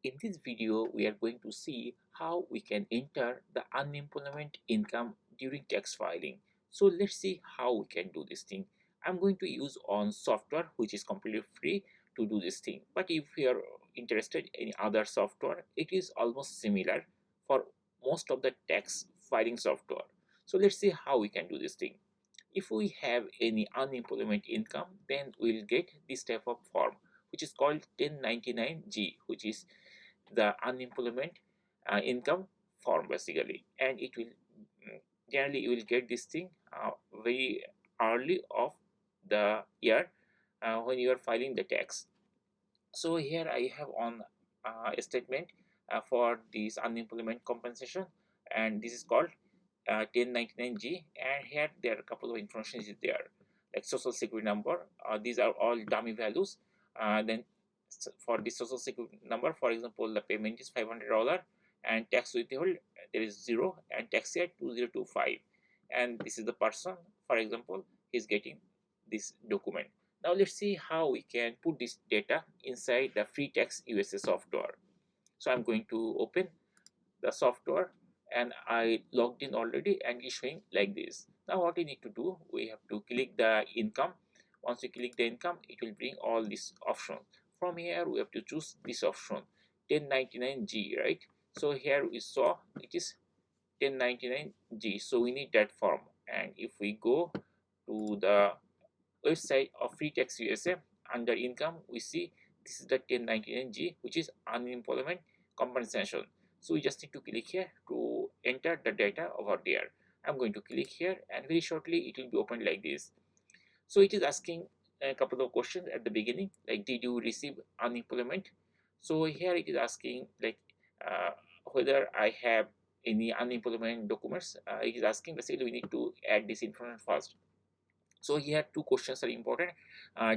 In this video, we are going to see how we can enter the unemployment income during tax filing. So let's see how we can do this thing. I'm going to use on software which is completely free to do this thing. But if you are interested in other software, it is almost similar for most of the tax filing software. So let's see how we can do this thing. If we have any unemployment income, then we'll get this type of form which is called 1099G, which is the unemployment income form basically, and it will generally you will get this thing very early of the year when you are filing the tax. So here I have on a statement for this unemployment compensation, and this is called 1099G, and here there are a couple of information is there like social security number. These are all dummy values. Then for the social security number, for example, the payment is $500 and tax withheld there is 0 and tax year 2025, and this is the person, for example, is getting this document. Now let's see how we can put this data inside the FreeTaxUSA software. So I'm going to open the software and I logged in already, and it's showing like this. Now what we need to do, we have to click the income. Once we click the income, it will bring all these options. From here we have to choose this option 1099G, right? So here we saw it is 1099G, so we need that form. And if we go to the website of FreeTaxUSA, under income we see this is the 1099G, which is unemployment compensation. So we just need to click here to enter the data over there. I'm going to click here, and very shortly it will be opened like this. So it is asking a couple of questions at the beginning, like did you receive unemployment? So here it is asking like whether I have any unemployment documents. It is asking basically we need to add this information first. So here two questions are important.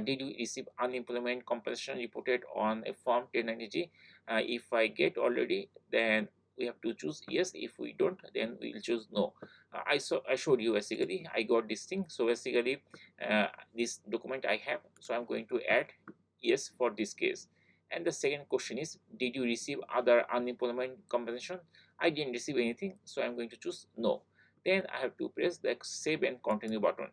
Did you receive unemployment compensation reported on a form 1090G? If I get already, then we have to choose yes. If we don't, then we will choose no. I showed you basically I got this thing. So basically this document I have, so I'm going to add yes for this case. And the second question is, did you receive other unemployment compensation? I didn't receive anything, so I'm going to choose no. Then I have to press the save and continue button.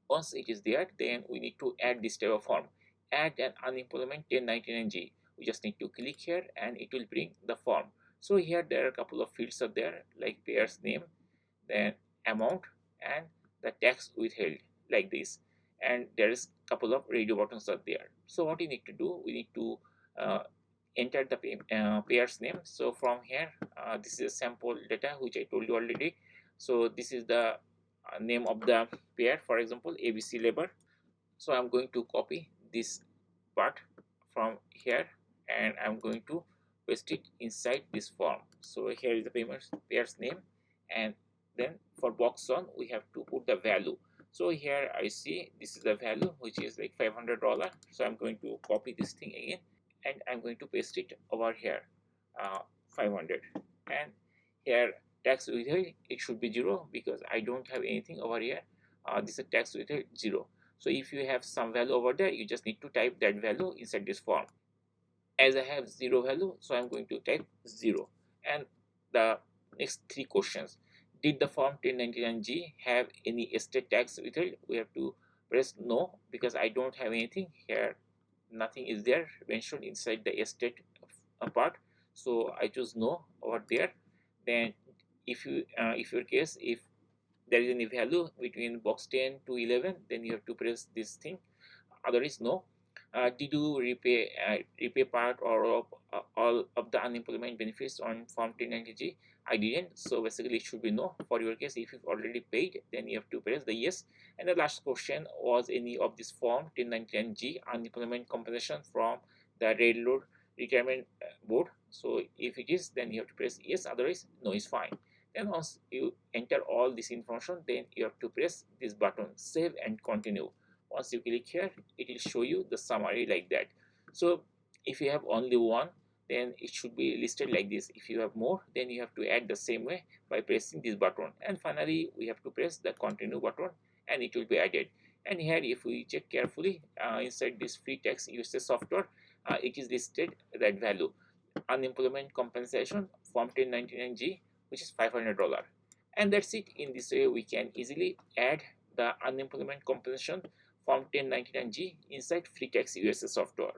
Once it is there, then we need to add this type of form, add an unemployment 1099G. We just need to click here and it will bring the form. So here there are a couple of fields are there like payer's name, then amount, and the tax withheld like this, and there is a couple of radio buttons are there. So what we need to do, we need to enter the payer's name. So from here this is a sample data which I told you already. So this is the name of the payer, for example ABC labor. So I'm going to copy this part from here and I'm going to paste it inside this form. So here is the payer's name, and then for box 1 we have to put the value. So here I see this is the value which is like $500. So I'm going to copy this thing again and I'm going to paste it over here 500, and here tax withheld it should be 0 because I don't have anything over here. This is tax withheld 0. So if you have some value over there, you just need to type that value inside this form. As I have 0 value, so I'm going to type 0. And the next three questions, did the form 1099G have any estate tax withheld? We have to press no because I don't have anything here. Nothing is there mentioned inside the estate part, so I choose no over there. Then if your case, if there is any value between box 10 to 11, then you have to press this thing, otherwise no. Did you repay part or all of the unemployment benefits on form 1090G? I didn't, so basically it should be no. For your case, if you've already paid, then you have to press the yes. And the last question was any of this form 1099G unemployment compensation from the railroad retirement board. So if it is, then you have to press yes, otherwise no is fine. Then once you enter all this information, then you have to press this button save and continue. Once you click here, it will show you the summary like that. So if you have only one, then it should be listed like this. If you have more, then you have to add the same way by pressing this button. And finally we have to press the continue button and it will be added. And here if we check carefully inside this FreeTaxUSA software, it is listed that value. unemployment compensation from 1099G, which is $500. And that's it. In this way, we can easily add the unemployment compensation from 1099G inside FreeTaxUSA software.